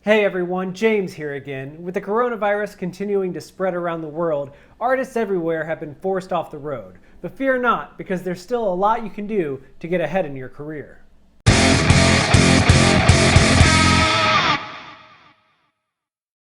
Hey everyone, James here again. With the coronavirus continuing to spread around the world, artists everywhere have been forced off the road. But fear not, because there's still a lot you can do to get ahead in your career.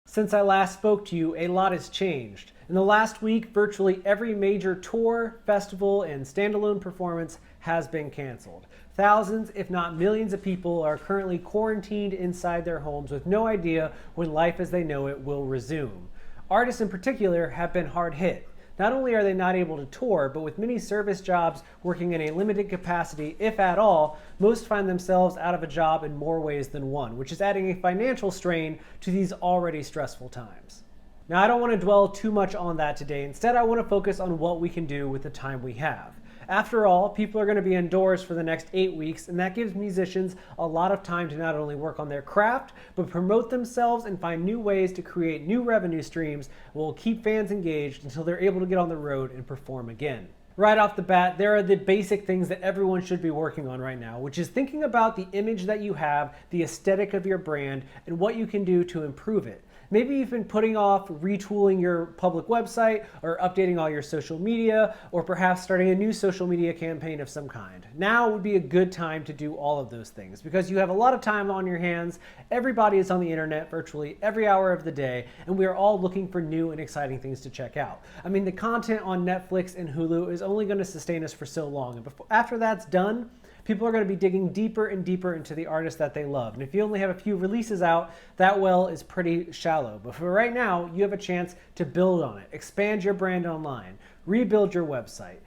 Since I last spoke to you, a lot has changed. In the last week, virtually every major tour, festival, and standalone performance has been canceled. Thousands, if not millions of people are currently quarantined inside their homes with no idea when life as they know it will resume. Artists in particular have been hard hit. Not only are they not able to tour, but with many service jobs working in a limited capacity, if at all, most find themselves out of a job in more ways than one, which is adding a financial strain to these already stressful times. Now, I don't want to dwell too much on that today. Instead, I want to focus on what we can do with the time we have. After all, people are going to be indoors for the next 8 weeks, and that gives musicians a lot of time to not only work on their craft, but promote themselves and find new ways to create new revenue streams that will keep fans engaged until they're able to get on the road and perform again. Right off the bat, there are the basic things that everyone should be working on right now, which is thinking about the image that you have, the aesthetic of your brand, and what you can do to improve it. Maybe you've been putting off retooling your public website or updating all your social media, or perhaps starting a new social media campaign of some kind. Now would be a good time to do all of those things because you have a lot of time on your hands. Everybody is on the internet virtually every hour of the day, and we are all looking for new and exciting things to check out. I mean, the content on Netflix and Hulu is only going to sustain us for so long, and after that's done, people are going to be digging deeper and deeper into the artists that they love. And if you only have a few releases out, that well is pretty shallow. But for right now, you have a chance to build on it, expand your brand online, rebuild your website.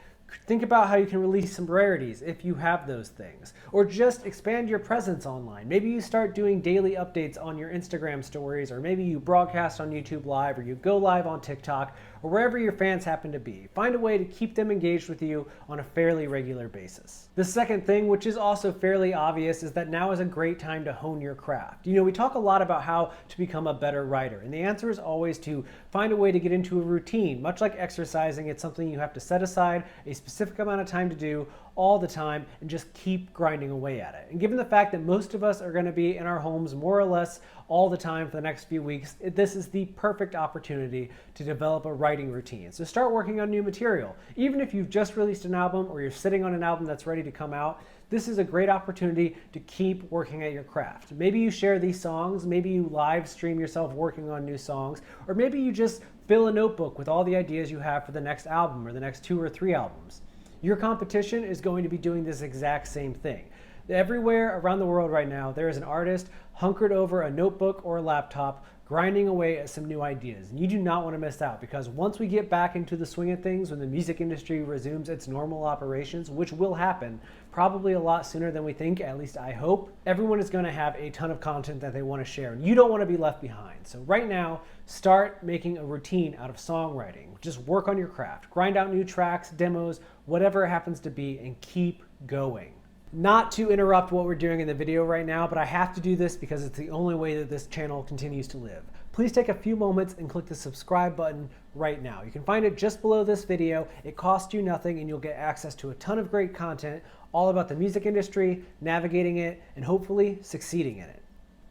Think about how you can release some rarities if you have those things, or just expand your presence online. Maybe you start doing daily updates on your Instagram stories, or maybe you broadcast on YouTube Live, or you go live on TikTok, or wherever your fans happen to be. Find a way to keep them engaged with you on a fairly regular basis. The second thing, which is also fairly obvious, is that now is a great time to hone your craft. You know, we talk a lot about how to become a better writer, and the answer is always to find a way to get into a routine. Much like exercising, it's something you have to set aside a specific amount of time to do all the time and just keep grinding away at it. And given the fact that most of us are going to be in our homes more or less all the time for the next few weeks, this is the perfect opportunity to develop a writing routine. So start working on new material. Even if you've just released an album or you're sitting on an album that's ready to come out, this is a great opportunity to keep working at your craft. Maybe you share these songs, maybe you live stream yourself working on new songs, or maybe you just fill a notebook with all the ideas you have for the next album or the next 2 or 3 albums. Your competition is going to be doing this exact same thing. Everywhere around the world right now, there is an artist hunkered over a notebook or a laptop, grinding away at some new ideas. And you do not want to miss out, because once we get back into the swing of things, when the music industry resumes its normal operations, which will happen probably a lot sooner than we think, at least I hope, everyone is going to have a ton of content that they want to share, and you don't want to be left behind. So right now, start making a routine out of songwriting. Just work on your craft, grind out new tracks, demos, whatever it happens to be, and keep going. Not to interrupt what we're doing in the video right now, but I have to do this because it's the only way that this channel continues to live. Please take a few moments and click the subscribe button right now. You can find it just below this video. It costs you nothing, and you'll get access to a ton of great content all about the music industry, navigating it, and hopefully succeeding in it.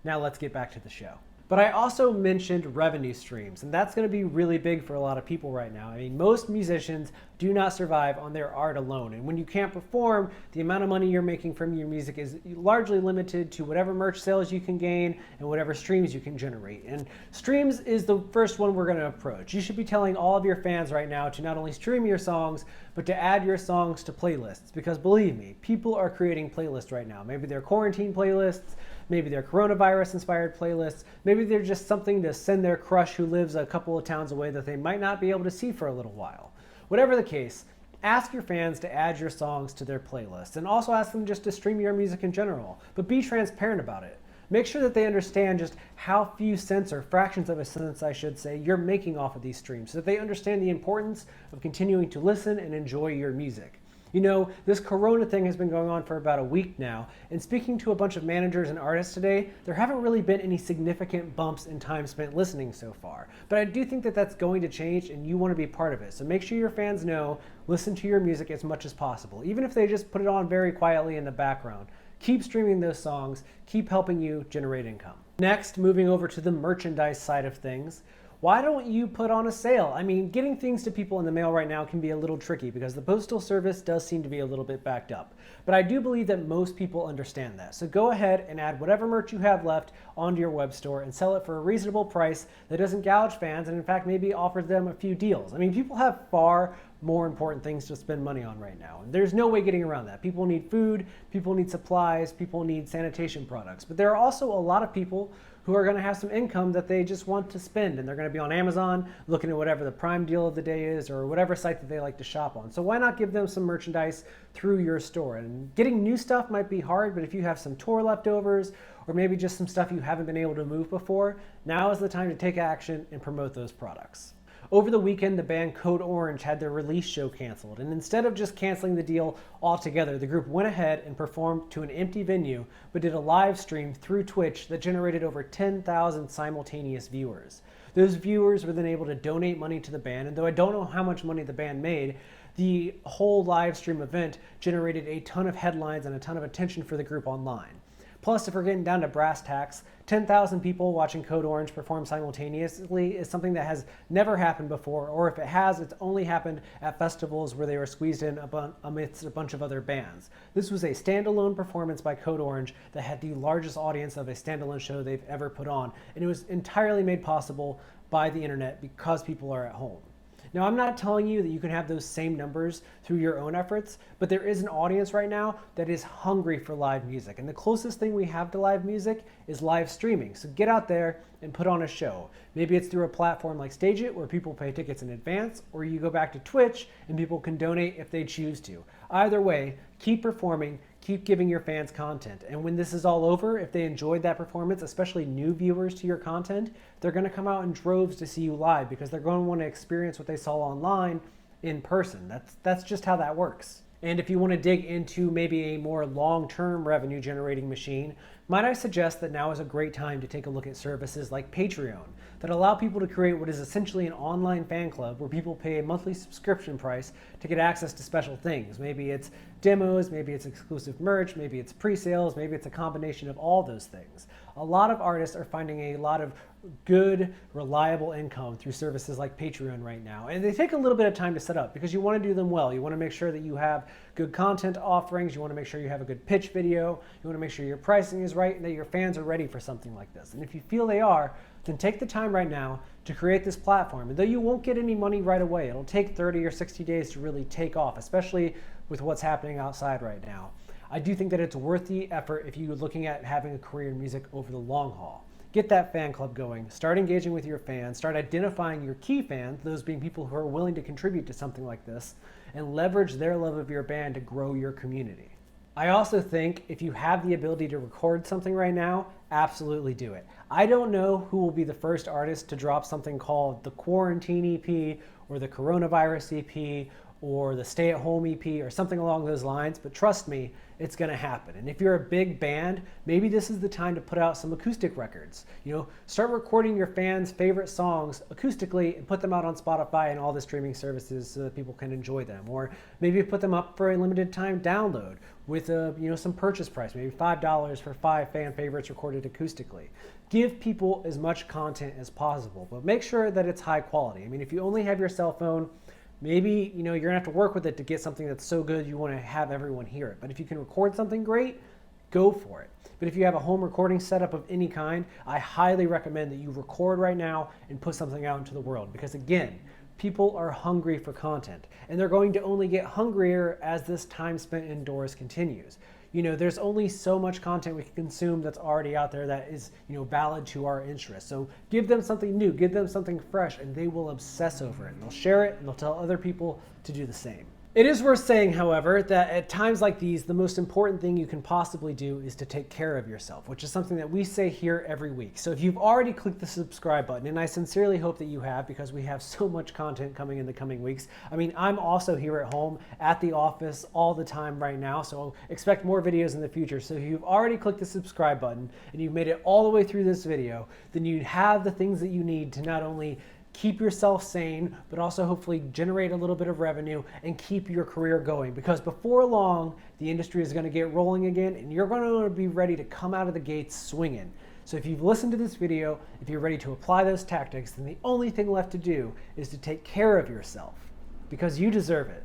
Now let's get back to the show. But I also mentioned revenue streams, and that's going to be really big for a lot of people right now. I mean, most musicians do not survive on their art alone, and when you can't perform, the amount of money you're making from your music is largely limited to whatever merch sales you can gain and whatever streams you can generate. And streams is the first one we're going to approach. You should be telling all of your fans right now to not only stream your songs, but to add your songs to playlists, because believe me, people are creating playlists right now. Maybe they're quarantine playlists, maybe they're coronavirus-inspired playlists, maybe they're just something to send their crush who lives a couple of towns away that they might not be able to see for a little while. Whatever the case, ask your fans to add your songs to their playlists, and also ask them just to stream your music in general, but be transparent about it. Make sure that they understand just how few cents, or fractions of a cent, I should say, you're making off of these streams, so that they understand the importance of continuing to listen and enjoy your music. You know, this corona thing has been going on for about a week now, and speaking to a bunch of managers and artists today, there haven't really been any significant bumps in time spent listening so far. But I do think that that's going to change, and you want to be part of it. So make sure your fans know, listen to your music as much as possible, even if they just put it on very quietly in the background. Keep streaming those songs, keep helping you generate income. Next, moving over to the merchandise side of things, why don't you put on a sale? I mean, getting things to people in the mail right now can be a little tricky because the postal service does seem to be a little bit backed up. But I do believe that most people understand that. So go ahead and add whatever merch you have left onto your web store and sell it for a reasonable price that doesn't gouge fans and in fact maybe offer them a few deals. I mean, people have far more important things to spend money on right now. And there's no way getting around that. People need food, people need supplies, people need sanitation products. But there are also a lot of people who are going to have some income that they just want to spend, and they're going to be on Amazon looking at whatever the prime deal of the day is or whatever site that they like to shop on. So why not give them some merchandise through your store? And getting new stuff might be hard, but if you have some tour leftovers or maybe just some stuff you haven't been able to move before, now is the time to take action and promote those products. Over the weekend, the band Code Orange had their release show canceled, and instead of just canceling the deal altogether, the group went ahead and performed to an empty venue, but did a live stream through Twitch that generated over 10,000 simultaneous viewers. Those viewers were then able to donate money to the band, and though I don't know how much money the band made, the whole live stream event generated a ton of headlines and a ton of attention for the group online. Plus, if we're getting down to brass tacks, 10,000 people watching Code Orange perform simultaneously is something that has never happened before, or if it has, it's only happened at festivals where they were squeezed in amidst a bunch of other bands. This was a standalone performance by Code Orange that had the largest audience of a standalone show they've ever put on, and it was entirely made possible by the internet because people are at home. Now, I'm not telling you that you can have those same numbers through your own efforts, but there is an audience right now that is hungry for live music. And the closest thing we have to live music is live streaming. So get out there and put on a show. Maybe it's through a platform like StageIt where people pay tickets in advance, or you go back to Twitch and people can donate if they choose to. Either way, keep performing, keep giving your fans content. And when this is all over, if they enjoyed that performance, especially new viewers to your content, they're going to come out in droves to see you live because they're going to want to experience what they saw online in person. That's just how that works. And if you want to dig into maybe a more long-term revenue generating machine, might I suggest that now is a great time to take a look at services like Patreon that allow people to create what is essentially an online fan club where people pay a monthly subscription price to get access to special things. Maybe it's demos, maybe it's exclusive merch, maybe it's pre-sales, maybe it's a combination of all those things. A lot of artists are finding a lot of good, reliable income through services like Patreon right now. And they take a little bit of time to set up because you want to do them well. You want to make sure that you have good content offerings. You want to make sure you have a good pitch video. You want to make sure your pricing is right and that your fans are ready for something like this. And if you feel they are, then take the time right now to create this platform. And though you won't get any money right away, it'll take 30 or 60 days to really take off, especially with what's happening outside right now. I do think that it's worth the effort if you're looking at having a career in music over the long haul. Get that fan club going, start engaging with your fans, start identifying your key fans, those being people who are willing to contribute to something like this, and leverage their love of your band to grow your community. I also think if you have the ability to record something right now, absolutely do it. I don't know who will be the first artist to drop something called the Quarantine EP or the Coronavirus EP or the Stay at Home EP or something along those lines, but trust me, it's gonna happen. And if you're a big band, maybe this is the time to put out some acoustic records. Start recording your fans' favorite songs acoustically and put them out on Spotify and all the streaming services so that people can enjoy them. Or maybe put them up for a limited time download with some purchase price, maybe $5 for 5 fan favorites recorded acoustically. Give people as much content as possible, but make sure that it's high quality. I mean, if you only have your cell phone, maybe you're gonna have to work with it to get something that's so good you want to have everyone hear it. But if you can record something great, go for it. But if you have a home recording setup of any kind, I highly recommend that you record right now and put something out into the world. Because again, people are hungry for content, and they're going to only get hungrier as this time spent indoors continues. There's only so much content we can consume that's already out there that is, valid to our interests. So give them something new, give them something fresh, and they will obsess over it. And they'll share it, and they'll tell other people to do the same. It is worth saying, however, that at times like these, the most important thing you can possibly do is to take care of yourself, which is something that we say here every week. So if you've already clicked the subscribe button, and I sincerely hope that you have because we have so much content coming in the coming weeks. I mean, I'm also here at home, at the office, all the time right now, so expect more videos in the future. So if you've already clicked the subscribe button and you've made it all the way through this video, then you have the things that you need to not only keep yourself sane, but also hopefully generate a little bit of revenue and keep your career going. Because before long, the industry is going to get rolling again, and you're going to be ready to come out of the gates swinging. So if you've listened to this video, if you're ready to apply those tactics, then the only thing left to do is to take care of yourself, because you deserve it.